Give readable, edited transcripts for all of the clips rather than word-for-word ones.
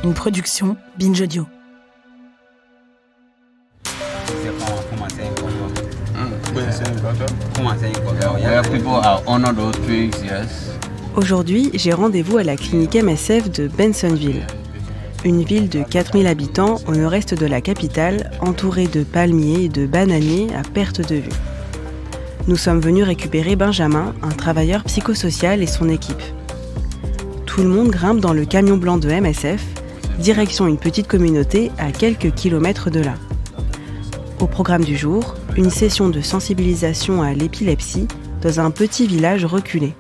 une production Binge Audio. Aujourd'hui, j'ai rendez-vous à la clinique MSF de Bensenville, une ville de 4000 habitants au nord-est de la capitale, entourée de palmiers et de bananiers à perte de vue. Nous sommes venus récupérer Benjamin, un travailleur psychosocial et son équipe. Tout le monde grimpe dans le camion blanc de MSF, direction une petite communauté à quelques kilomètres de là. Au programme du jour, une session de sensibilisation à l'épilepsie dans un petit village reculé.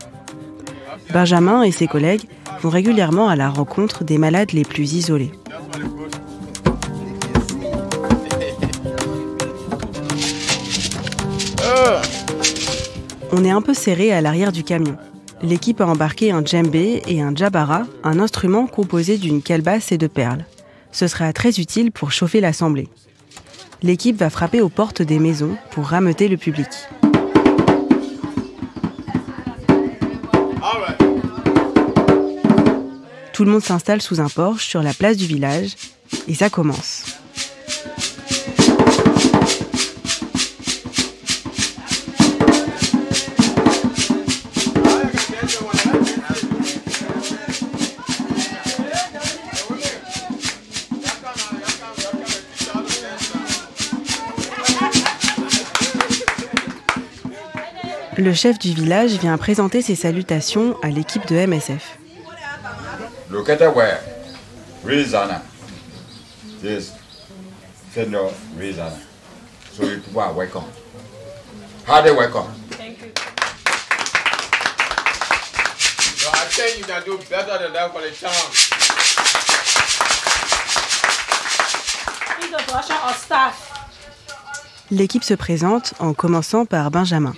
Benjamin et ses collègues vont régulièrement à la rencontre des malades les plus isolés. On est un peu serré à l'arrière du camion. L'équipe a embarqué un djembé et un djabara, un instrument composé d'une calebasse et de perles. Ce sera très utile pour chauffer l'assemblée. L'équipe va frapper aux portes des maisons pour rameuter le public. Tout le monde s'installe sous un porche sur la place du village et ça commence. Le chef du village vient présenter ses salutations à l'équipe de MSF. L'équipe se présente en commençant par Benjamin.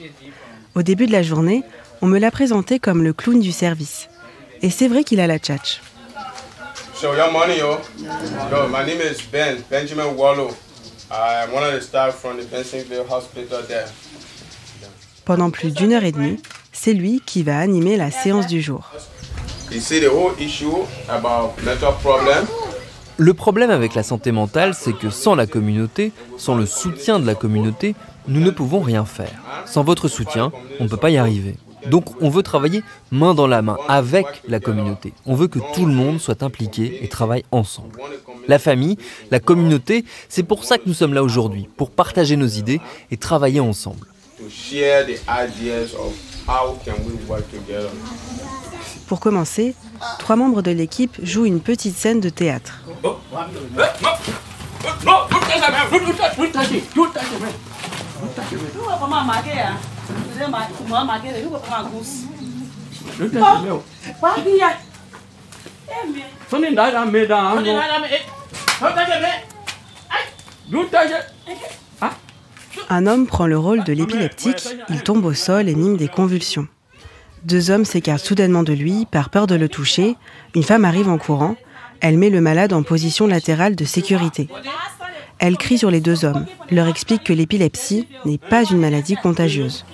Au début de la journée, on me l'a présenté comme le clown du service. Et c'est vrai qu'il a la tchatche. Pendant plus d'une heure et demie, c'est lui qui va animer la séance du jour. Le problème avec la santé mentale, c'est que sans la communauté, sans le soutien de la communauté, nous ne pouvons rien faire. Sans votre soutien, on ne peut pas y arriver. Donc on veut travailler main dans la main avec la communauté. On veut que tout le monde soit impliqué et travaille ensemble. La famille, la communauté, c'est pour ça que nous sommes là aujourd'hui, pour partager nos idées et travailler ensemble. Pour commencer, 3 membres de l'équipe jouent une petite scène de théâtre. Un homme prend le rôle de l'épileptique, il tombe au sol et mime des convulsions. 2 hommes s'écartent soudainement de lui par peur de le toucher. Une femme arrive en courant. Elle met le malade en position latérale de sécurité. Elle crie sur les 2 hommes, leur explique que l'épilepsie n'est pas une maladie contagieuse.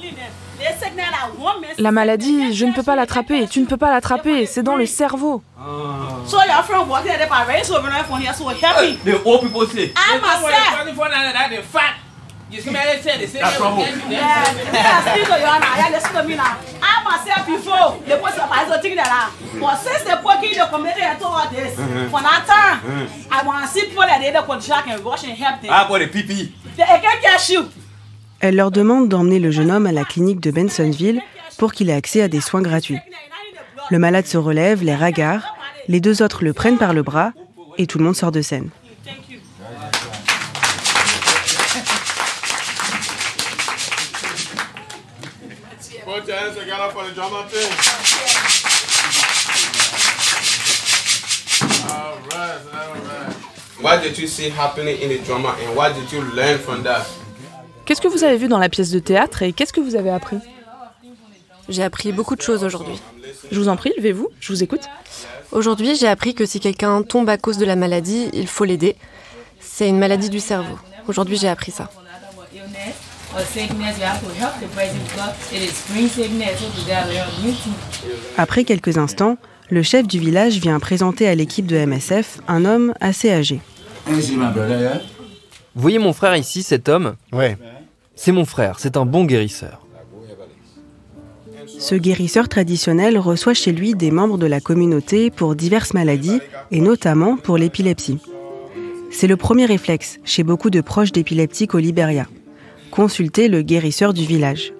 La maladie, je ne peux pas l'attraper, tu ne peux pas l'attraper, c'est dans le cerveau. Elle leur demande d'emmener le jeune homme à la clinique de Bensenville pour qu'il ait accès à des soins gratuits. Le malade se relève, les hagards, les 2 autres le prennent par le bras et tout le monde sort de scène. Qu'est-ce que vous avez vu dans la pièce de théâtre et qu'est-ce que vous avez appris ? J'ai appris beaucoup de choses aujourd'hui. Je vous en prie, levez-vous, je vous écoute. Aujourd'hui, j'ai appris que si quelqu'un tombe à cause de la maladie, il faut l'aider. C'est une maladie du cerveau. Aujourd'hui, j'ai appris ça. Après quelques instants, Le chef du village vient présenter à l'équipe de MSF un homme assez âgé. Vous voyez mon frère ici, cet homme? Ouais. C'est mon frère, c'est un bon guérisseur. Ce guérisseur traditionnel reçoit chez lui des membres de la communauté pour diverses maladies et notamment pour l'épilepsie. C'est le premier réflexe chez beaucoup de proches d'épileptiques au Libéria. Consulter le guérisseur du village.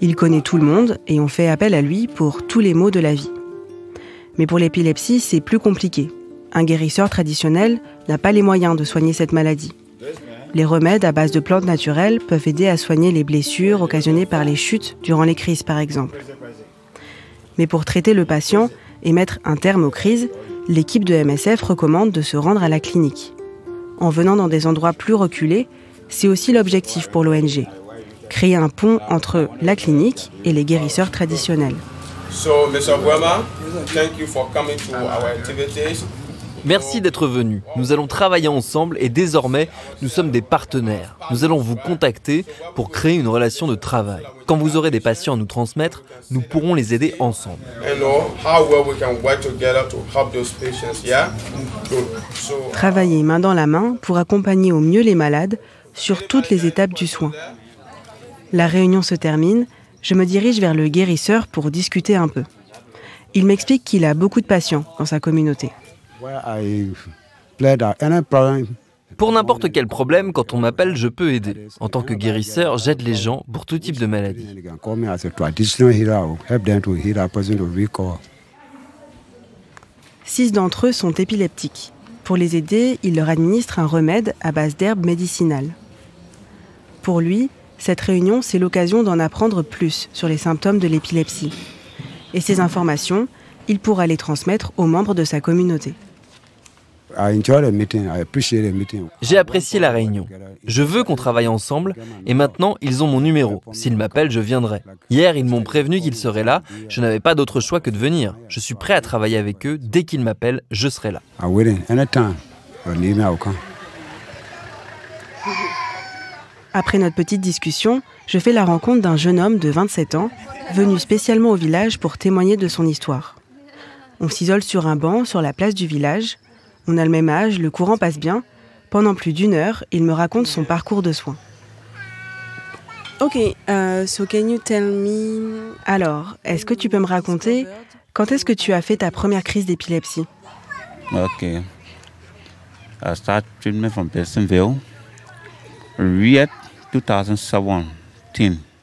Il connaît tout le monde et on fait appel à lui pour tous les maux de la vie. Mais pour l'épilepsie, c'est plus compliqué. Un guérisseur traditionnel n'a pas les moyens de soigner cette maladie. Les remèdes à base de plantes naturelles peuvent aider à soigner les blessures occasionnées par les chutes durant les crises, par exemple. Mais pour traiter le patient et mettre un terme aux crises, l'équipe de MSF recommande de se rendre à la clinique. En venant dans des endroits plus reculés, c'est aussi l'objectif pour l'ONG. Créer un pont entre la clinique et les guérisseurs traditionnels. Merci d'être venu. Nous allons travailler ensemble et désormais, nous sommes des partenaires. Nous allons vous contacter pour créer une relation de travail. Quand vous aurez des patients à nous transmettre, nous pourrons les aider ensemble. Travailler main dans la main pour accompagner au mieux les malades sur toutes les étapes du soin. La réunion se termine, je me dirige vers le guérisseur pour discuter un peu. Il m'explique qu'il a beaucoup de patients dans sa communauté. Pour n'importe quel problème, quand on m'appelle, je peux aider. En tant que guérisseur, j'aide les gens pour tout type de maladie. 6 d'entre eux sont épileptiques. Pour les aider, il leur administre un remède à base d'herbes médicinales. Pour lui, cette réunion, c'est l'occasion d'en apprendre plus sur les symptômes de l'épilepsie. Et ces informations, il pourra les transmettre aux membres de sa communauté. J'ai apprécié la réunion. Je veux qu'on travaille ensemble et maintenant, ils ont mon numéro. S'ils m'appellent, je viendrai. Hier, ils m'ont prévenu qu'ils seraient là. Je n'avais pas d'autre choix que de venir. Je suis prêt à travailler avec eux. Dès qu'ils m'appellent, je serai là. Après notre petite discussion, je fais la rencontre d'un jeune homme de 27 ans, venu spécialement au village pour témoigner de son histoire. On s'isole sur un banc sur la place du village. On a le même âge, le courant passe bien. Pendant plus d'1 heure, il me raconte son parcours de soins. Ok, so can you tell me... Alors, est-ce que tu peux me raconter quand est-ce que tu as fait ta première crise d'épilepsie? Ok. I start treatment from Bessenville. 2017.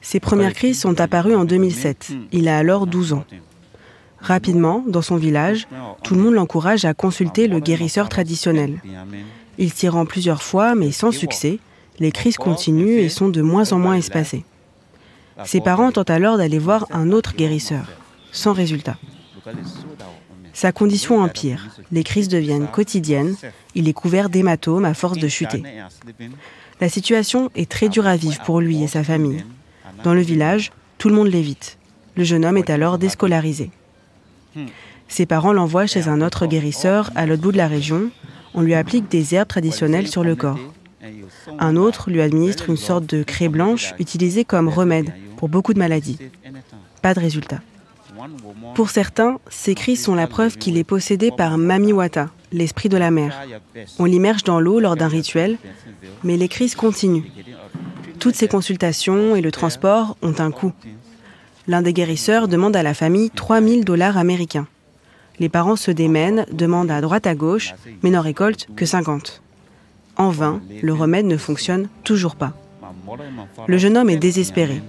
Ses premières crises sont apparues en 2007. Il a alors 12 ans. Rapidement, dans son village, tout le monde l'encourage à consulter le guérisseur traditionnel. Il s'y rend plusieurs fois, mais sans succès. Les crises continuent et sont de moins en moins espacées. Ses parents tentent alors d'aller voir un autre guérisseur, sans résultat. Sa condition empire. Les crises deviennent quotidiennes. Il est couvert d'hématomes à force de chuter. La situation est très dure à vivre pour lui et sa famille. Dans le village, tout le monde l'évite. Le jeune homme est alors déscolarisé. Ses parents l'envoient chez un autre guérisseur à l'autre bout de la région. On lui applique des herbes traditionnelles sur le corps. Un autre lui administre une sorte de craie blanche utilisée comme remède pour beaucoup de maladies. Pas de résultat. Pour certains, ces crises sont la preuve qu'il est possédé par Mamiwata, l'esprit de la mer. On l'immerge dans l'eau lors d'un rituel, mais les crises continuent. Toutes ces consultations et le transport ont un coût. L'un des guérisseurs demande à la famille $3000 américains. Les parents se démènent, demandent à droite à gauche, mais n'en récoltent que 50. En vain, le remède ne fonctionne toujours pas. Le jeune homme est désespéré.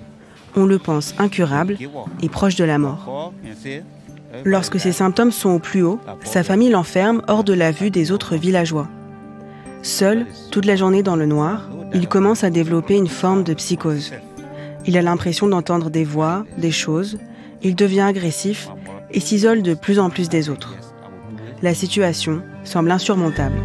On le pense incurable et proche de la mort. Lorsque ses symptômes sont au plus haut, sa famille l'enferme hors de la vue des autres villageois. Seul, toute la journée dans le noir, il commence à développer une forme de psychose. Il a l'impression d'entendre des voix, des choses. Il devient agressif et s'isole de plus en plus des autres. La situation semble insurmontable.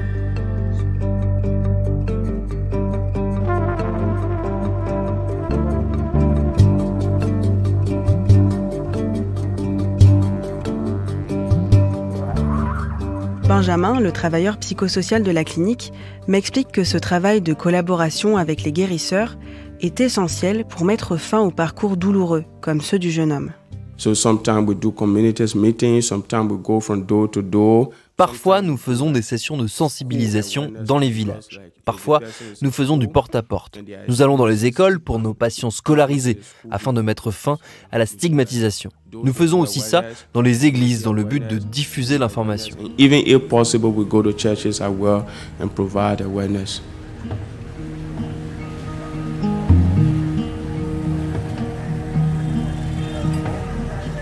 Benjamin, le travailleur psychosocial de la clinique, m'explique que ce travail de collaboration avec les guérisseurs est essentiel pour mettre fin aux parcours douloureux, comme ceux du jeune homme. So sometimes we do communities meetings, sometimes we go from door to door. Parfois, nous faisons des sessions de sensibilisation dans les villages. Parfois, nous faisons du porte-à-porte. Nous allons dans les écoles pour nos patients scolarisés, afin de mettre fin à la stigmatisation. Nous faisons aussi ça dans les églises, dans le but de diffuser l'information. Even if possible, we go to churches as well and provide awareness.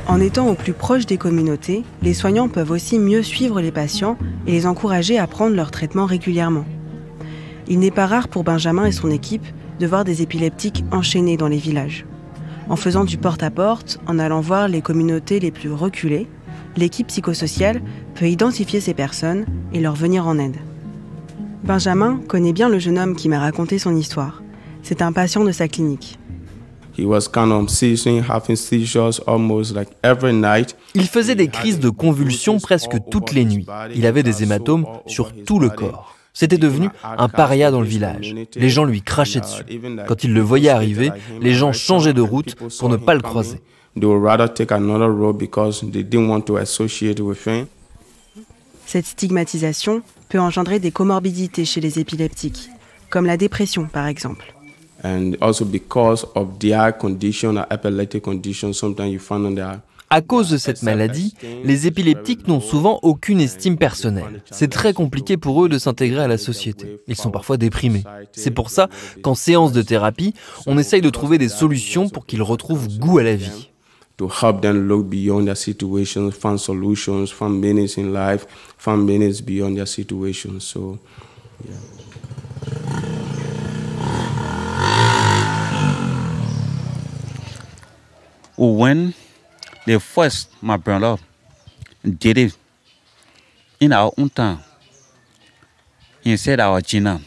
En étant au plus proche des communautés, les soignants peuvent aussi mieux suivre les patients et les encourager à prendre leur traitement régulièrement. Il n'est pas rare pour Benjamin et son équipe de voir des épileptiques enchaînés dans les villages. En faisant du porte-à-porte, en allant voir les communautés les plus reculées, l'équipe psychosociale peut identifier ces personnes et leur venir en aide. Benjamin connaît bien le jeune homme qui m'a raconté son histoire. C'est un patient de sa clinique. Il faisait des crises de convulsions presque toutes les nuits. Il avait des hématomes sur tout le corps. C'était devenu un paria dans le village. Les gens lui crachaient dessus. Quand ils le voyaient arriver, les gens changeaient de route pour ne pas le croiser. Cette stigmatisation peut engendrer des comorbidités chez les épileptiques, comme la dépression par exemple. À cause de cette maladie, les épileptiques n'ont souvent aucune estime personnelle. C'est très compliqué pour eux de s'intégrer à la société. Ils sont parfois déprimés. C'est pour ça qu'en séance de thérapie, on essaye de trouver des solutions pour qu'ils retrouvent goût à la vie. To help them look beyond their situations, find solutions, find meanings in life, find meanings beyond their situations. So, yeah. When the first my brother did it in our own town, he said our Gina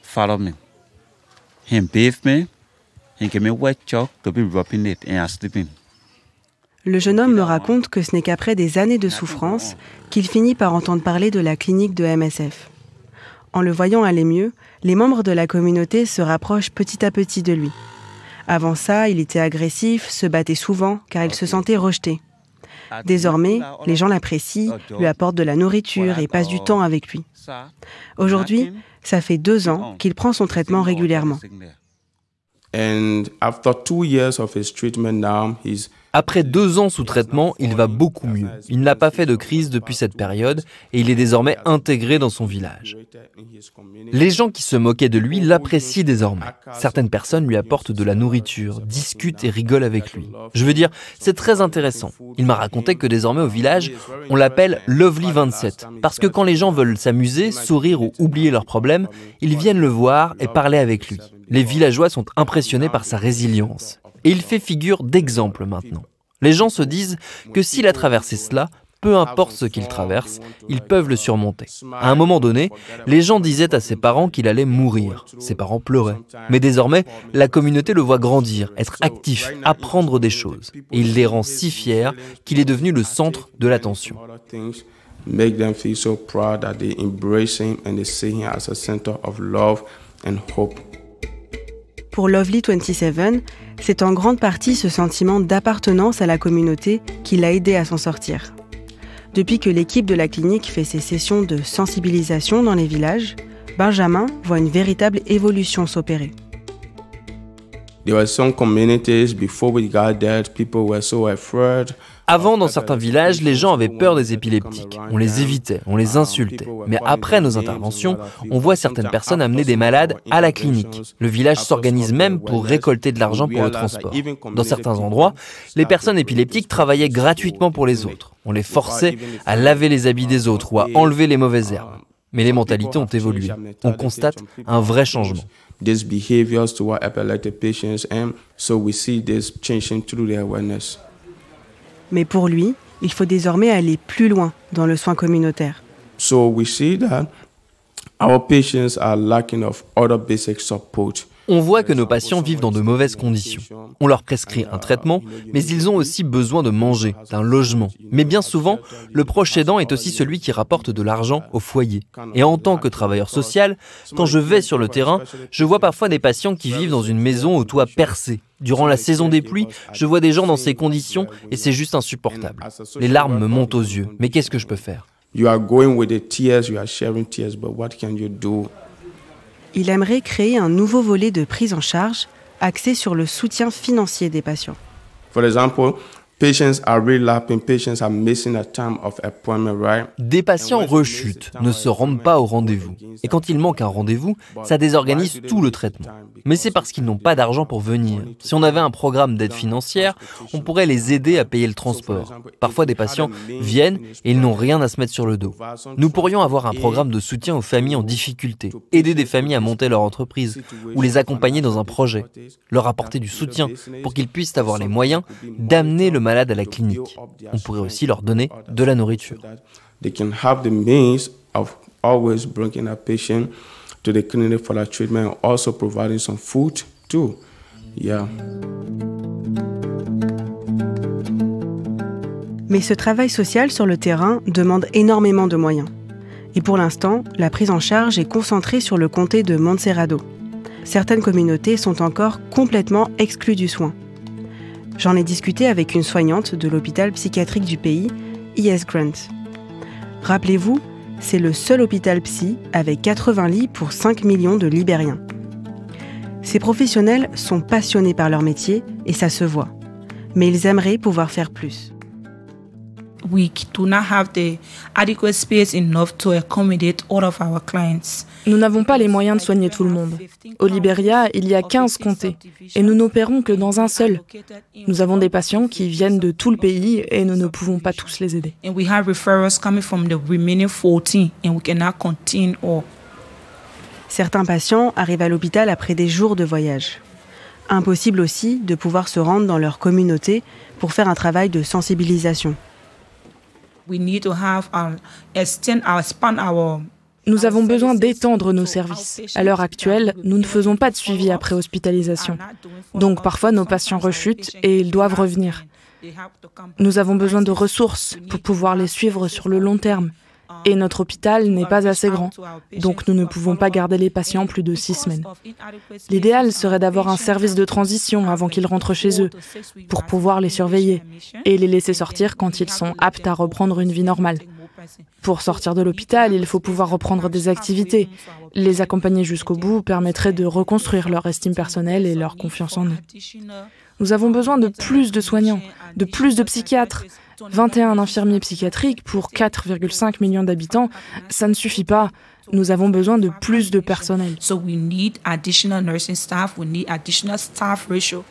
follow me. He bathed me, he gave me wet chalk to be rubbing it and I sleeping. Le jeune homme me raconte que ce n'est qu'après des années de souffrance qu'il finit par entendre parler de la clinique de MSF. En le voyant aller mieux, les membres de la communauté se rapprochent petit à petit de lui. Avant ça, il était agressif, se battait souvent car il se sentait rejeté. Désormais, les gens l'apprécient, lui apportent de la nourriture et passent du temps avec lui. Aujourd'hui, ça fait 2 ans qu'il prend son traitement régulièrement. Après 2 ans sous traitement, il va beaucoup mieux. Il n'a pas fait de crise depuis cette période et il est désormais intégré dans son village. Les gens qui se moquaient de lui l'apprécient désormais. Certaines personnes lui apportent de la nourriture, discutent et rigolent avec lui. Je veux dire, c'est très intéressant. Il m'a raconté que désormais au village, on l'appelle Lovely 27 parce que quand les gens veulent s'amuser, sourire ou oublier leurs problèmes, ils viennent le voir et parler avec lui. Les villageois sont impressionnés par sa résilience. Et il fait figure d'exemple maintenant. Les gens se disent que s'il a traversé cela, peu importe ce qu'il traverse, ils peuvent le surmonter. À un moment donné, les gens disaient à ses parents qu'il allait mourir. Ses parents pleuraient. Mais désormais, la communauté le voit grandir, être actif, apprendre des choses. Et il les rend si fiers qu'il est devenu le centre de l'attention. Make them feel so proud that they embrace him and they see him as a center of love and hope. Pour Lovely 27, c'est en grande partie ce sentiment d'appartenance à la communauté qui l'a aidé à s'en sortir. Depuis que l'équipe de la clinique fait ses sessions de sensibilisation dans les villages, Benjamin voit une véritable évolution s'opérer. Avant, dans certains villages, les gens avaient peur des épileptiques. On les évitait, on les insultait. Mais après nos interventions, on voit certaines personnes amener des malades à la clinique. Le village s'organise même pour récolter de l'argent pour le transport. Dans certains endroits, les personnes épileptiques travaillaient gratuitement pour les autres. On les forçait à laver les habits des autres ou à enlever les mauvaises herbes. Mais les mentalités ont évolué. On constate un vrai changement. These behaviors toward epileptic patients, and so we see this changing through the awareness. Mais pour lui, il faut désormais aller plus loin dans le soin communautaire. So we see that our patients are lacking of other basic support. On voit que nos patients vivent dans de mauvaises conditions. On leur prescrit un traitement, mais ils ont aussi besoin de manger, d'un logement. Mais bien souvent, le proche aidant est aussi celui qui rapporte de l'argent au foyer. Et en tant que travailleur social, quand je vais sur le terrain, je vois parfois des patients qui vivent dans une maison au toit percé. Durant la saison des pluies, je vois des gens dans ces conditions et c'est juste insupportable. Les larmes me montent aux yeux. Mais qu'est-ce que je peux faire ? You are going with the tears, you are sharing tears, but what can you do? Il aimerait créer un nouveau volet de prise en charge axé sur le soutien financier des patients. For example, patients are relapsing, patients are missing a time of appointment, right? Des patients rechutent, ne se rendent pas au rendez-vous. Et quand il manque un rendez-vous, ça désorganise tout le traitement. Mais c'est parce qu'ils n'ont pas d'argent pour venir. Si on avait un programme d'aide financière, on pourrait les aider à payer le transport. Parfois, des patients viennent et ils n'ont rien à se mettre sur le dos. Nous pourrions avoir un programme de soutien aux familles en difficulté, aider des familles à monter leur entreprise ou les accompagner dans un projet, leur apporter du soutien pour qu'ils puissent avoir les moyens d'amener le malade à la clinique. On pourrait aussi leur donner de la nourriture. They can have the means of always bringing a patient to the clinic for that treatment and also providing some food too. Yeah. Mais ce travail social sur le terrain demande énormément de moyens. Et pour l'instant, la prise en charge est concentrée sur le comté de Montserrado. Certaines communautés sont encore complètement exclues du soin. J'en ai discuté avec une soignante de l'hôpital psychiatrique du pays, E.S. Grant. Rappelez-vous, c'est le seul hôpital psy avec 80 lits pour 5 millions de Libériens. Ces professionnels sont passionnés par leur métier et ça se voit. Mais ils aimeraient pouvoir faire plus. We do not have the adequate space enough to accommodate all of our clients. Nous n'avons pas les moyens de soigner tout le monde. Au Libéria, il y a 15 comtés et nous n'opérons que dans un seul. Nous avons des patients qui viennent de tout le pays et nous ne pouvons pas tous les aider. And we have referrals coming from the remaining 14 and we cannot contain all. Certains patients arrivent à l'hôpital après des jours de voyage. Impossible aussi de pouvoir se rendre dans leur communauté pour faire un travail de sensibilisation. Nous avons besoin d'étendre nos services. À l'heure actuelle, nous ne faisons pas de suivi après hospitalisation. Donc parfois, nos patients rechutent et ils doivent revenir. Nous avons besoin de ressources pour pouvoir les suivre sur le long terme. Et notre hôpital n'est pas assez grand, donc nous ne pouvons pas garder les patients plus de 6 semaines. L'idéal serait d'avoir un service de transition avant qu'ils rentrent chez eux, pour pouvoir les surveiller et les laisser sortir quand ils sont aptes à reprendre une vie normale. Pour sortir de l'hôpital, il faut pouvoir reprendre des activités. Les accompagner jusqu'au bout permettrait de reconstruire leur estime personnelle et leur confiance en eux. Nous avons besoin de plus de soignants, de plus de psychiatres. 21 infirmiers psychiatriques pour 4,5 millions d'habitants, ça ne suffit pas. Nous avons besoin de plus de personnel. So we need additional nursing staff, we need additional staff ratio.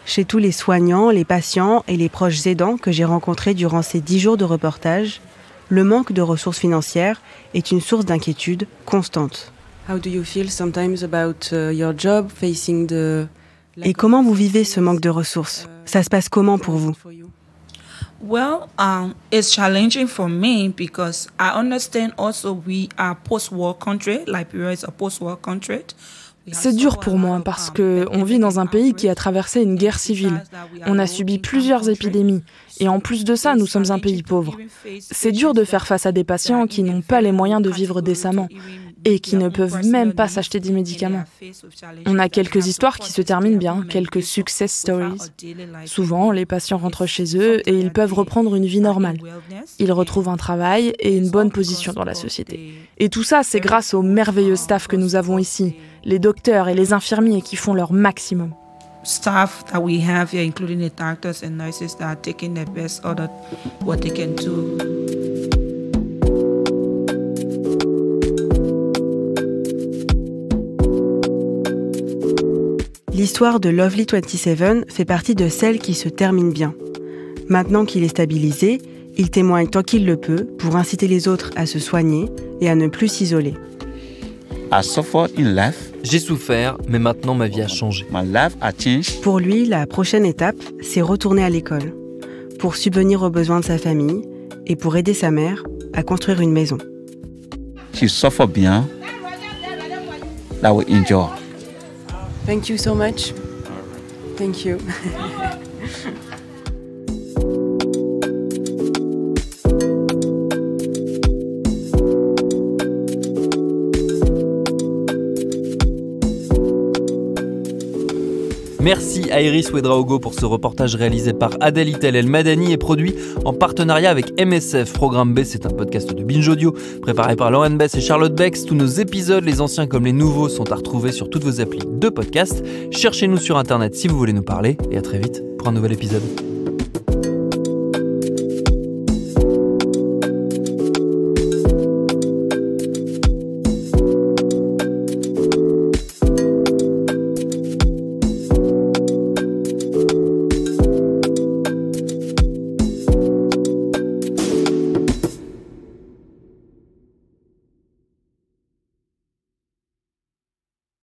Chez tous les soignants, les patients et les proches aidants que j'ai rencontrés durant ces 10 jours de reportage, le manque de ressources financières est une source d'inquiétude constante. How do you feel sometimes about your job facing the... Et comment vous vivez ce manque de ressources ? Ça se passe comment pour vous ? Well, it's challenging for me because I understand also we are post-war country. Liberia is a post-war country. C'est dur pour moi parce qu'on vit dans un pays qui a traversé une guerre civile. On a subi plusieurs épidémies et en plus de ça, nous sommes un pays pauvre. C'est dur de faire face à des patients qui n'ont pas les moyens de vivre décemment et qui ne peuvent même pas s'acheter des médicaments. On a quelques histoires qui se terminent bien, quelques success stories. Souvent, les patients rentrent chez eux et ils peuvent reprendre une vie normale. Ils retrouvent un travail et une bonne position dans la société. Et tout ça, c'est grâce au merveilleux staff que nous avons ici, les docteurs et les infirmiers qui font leur maximum. Staff that we have here, including the doctors and nurses that are taking their best out of what they can do. L'histoire de Lovely 27 fait partie de celles qui se terminent bien. Maintenant qu'il est stabilisé, il témoigne tant qu'il le peut pour inciter les autres à se soigner et à ne plus s'isoler. J'ai souffert, mais maintenant ma vie a changé. Pour lui, la prochaine étape, c'est retourner à l'école, pour subvenir aux besoins de sa famille et pour aider sa mère à construire une maison. She suffered bien, that we enjoy. Thank you so much. Thank you. Merci à Iris Ouedraogo pour ce reportage réalisé par Adèle Itel El Madani et produit en partenariat avec MSF. Programme B, c'est un podcast de Binge Audio préparé par Lauren Bess et Charlotte Bex. Tous nos épisodes, les anciens comme les nouveaux, sont à retrouver sur toutes vos applis de podcast. Cherchez-nous sur Internet si vous voulez nous parler et à très vite pour un nouvel épisode.